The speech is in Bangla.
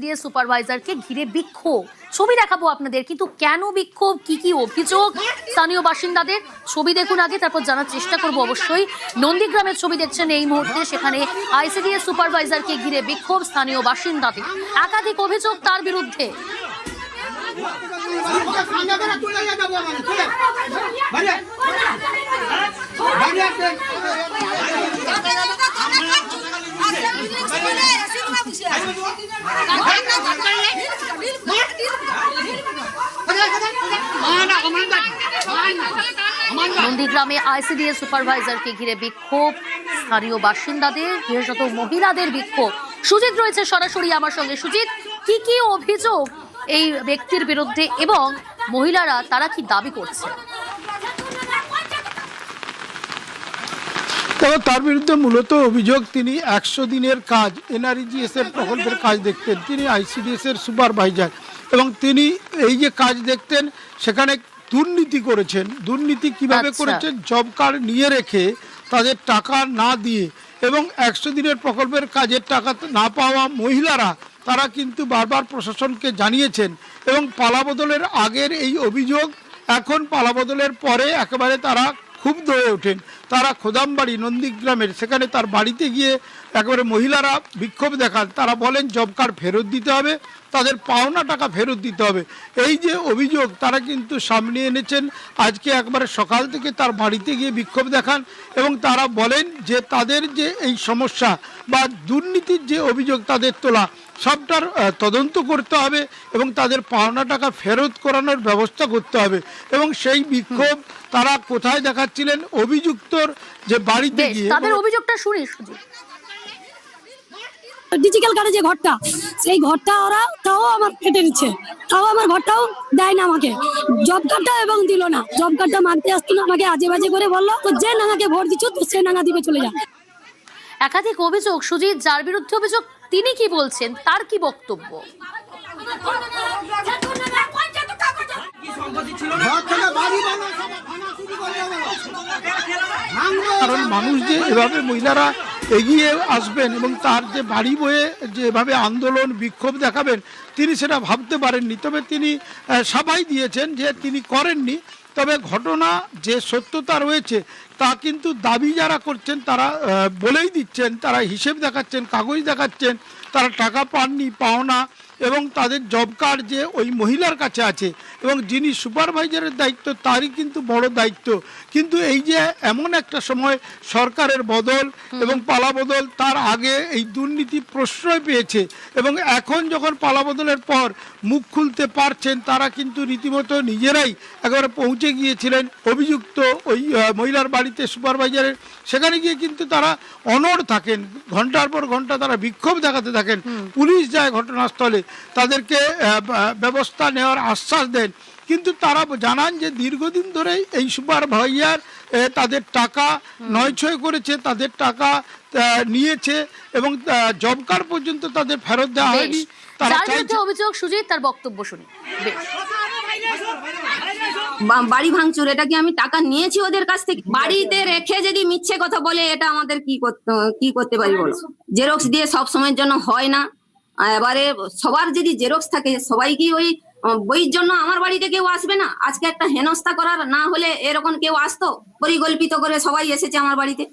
দিয়ে সুপারভাইজারকে ঘিরে বিক্ষোভ। ছবি দেখাবো আপনাদের, কিন্তু কেন বিক্ষোভ, কি কি অভিযোগ স্থানীয় বাসিন্দাদের, ছবি দেখুন আগে, তারপর জানার চেষ্টা করব। অবশ্যই নন্দীগ্রামের ছবি দেখছেন এই মুহূর্তে, সেখানে আইসিডিএস সুপারভাইজারকে ঘিরে বিক্ষোভ স্থানীয় বাসিন্দাদের, একাধিক অভিযোগ তার বিরুদ্ধে। নন্দীগ্রামে আইসিডিএস সুপারভাইজারকে ঘিরে বিক্ষোভ স্থানীয় বাসিন্দাদের, বিশেষত মহিলাদের বিক্ষোভ। সুজিত রয়েছে সরাসরি আমার সঙ্গে। সুজিত, কি কি অভিযোগ এই ব্যক্তির বিরুদ্ধে এবং মহিলারা তারা কি দাবি করছে? তার বিরুদ্ধে মূলত অভিযোগ, তিনি 100 দিনের কাজ এনআরইজিএস এর প্রকল্পের কাজ দেখতেন, তিনি আইসিডিএস এর সুপারভাইজার, এবং তিনি এই যে কাজ দেখতেন সেখানে দুর্নীতি করেছেন। দুর্নীতি কিভাবে করেছেন? জব কার্ড নিয়ে রেখে তাদের টাকা না দিয়ে, এবং 100 দিনের প্রকল্পের কাজের টাকা না পাওয়া মহিলারা তারা কিন্তু বারবার প্রশাসনকে জানিয়েছেন, এবং পালাবদলের আগের এই অভিযোগ এখন পালাবদলের পরে একেবারে তারা ক্ষুব্ধ হয়ে ওঠেন। তারা খোদামবাড়ি নন্দীগ্রামের সেখানে তার বাড়িতে গিয়ে একেবারে মহিলারা বিক্ষোভ দেখান। তারা বলেন জব কার্ড ফেরত দিতে হবে, তাদের পাওনা টাকা ফেরত দিতে হবে। এই যে অভিযোগ তারা কিন্তু সামনে এনেছেন। আজকে একবারে সকাল থেকে তার বাড়িতে গিয়ে বিক্ষোভ দেখান, এবং তারা বলেন যে তাদের যে এই সমস্যা বা দুর্নীতির যে অভিযোগ তাদের তোলা, সবটার তদন্ত করতে হবে এবং তাদের পাওনা টাকা ফেরত করানোর ব্যবস্থা করতে হবে। এবং সেই বিক্ষোভ তারা কোথায় দেখাচ্ছিলেন? অভিযুক্তর যে বাড়িতে গিয়ে। তাদের অভিযোগটা শুনি সুজিত। ডিজিটাল কার্ডে যে ঘরটা, সেই ঘরটা ওরা তাও আমার কেটে নিচ্ছে, তাও আমার ঘরটাও দেয় না আমাকে। জব কার্ডটা এবং দিল না, জব কার্ডটা মানতে আসতো না, আমাকে আজে বাজে করে বললো তো যে নাঙাকে ভোট দিচ্ছ তো সে নাঙা দিবে চলে যা। একাধিক অভিযোগ সুজিত, যার বিরুদ্ধে অভিযোগ তিনি কি বলছেন, তার কি বক্তব্য? কারণ মানুষ যে এভাবে মহিলারা এগিয়ে আসবেন এবং তার যে বাড়ি বয়ে যে এভাবে আন্দোলন বিক্ষোভ দেখাবেন, তিনি সেটা ভাবতে পারেননি। তবে তিনি সাবাই দিয়েছেন যে তিনি করেননি। তবে ঘটনা যে সত্যতা রয়েছে তা কিন্তু দাবি যারা করছেন তারা বলেই দিচ্ছেন, তারা হিসেব দেখাচ্ছেন, কাগজ দেখাচ্ছেন, তারা টাকা পাননি, পাওনা, এবং তাদের জব কার্ড যে ওই মহিলার কাছে আছে, এবং যিনি সুপারভাইজারের দায়িত্ব তারই কিন্তু বড় দায়িত্ব। কিন্তু এই যে এমন একটা সময় সরকারের বদল এবং পালাবদল, তার আগে এই দুর্নীতি প্রশ্রয় পেয়েছে, এবং এখন যখন পালাবদলের পর মুখ খুলতে পারছেন, তারা কিন্তু রীতিমতো নিজেরাই একেবারে পৌঁছে গিয়েছিলেন অভিযুক্ত ওই মহিলার বাড়িতে সুপারভাইজারের। সেখানে গিয়ে কিন্তু তারা অনড় থাকেন, ঘন্টার পর ঘন্টা তারা বিক্ষোভ দেখাতে থাকেন। পুলিশ যায় ঘটনাস্থলে, তাদেরকে ব্যবস্থা নেওয়ার আশ্বাস দেন, কিন্তু তারা জানান যে দীর্ঘদিন ধরে এই সুপারভাইজার তাদের টাকা নয়ছয় করেছে, তাদের টাকা নিয়েছে, এবং জব কার্ড পর্যন্ত তাদের ফেরত দেওয়া হয়নি। তারা অভিযোগ সুজিত, তার বক্তব্য শুনি। বাড়ি ভাঙচুর, এটা কি আমি টাকা নিয়েছি ওদের কাছ থেকে? বাড়িতে রেখে যদি মিথ্যে কথা বলে, এটা আমাদের কি করতে পারি বলো? জেরক্স দিয়ে সব সময়ের জন্য হয় না। এবারে সবার যদি জেরক্স থাকে, সবাই কি ওই বইয়ের জন্য আমার বাড়িতে কেউ আসবে না? আজকে একটা হেনস্থা করার না হলে এরকম কেউ আসতো? পরিকল্পিত করে সবাই এসেছে আমার বাড়িতে।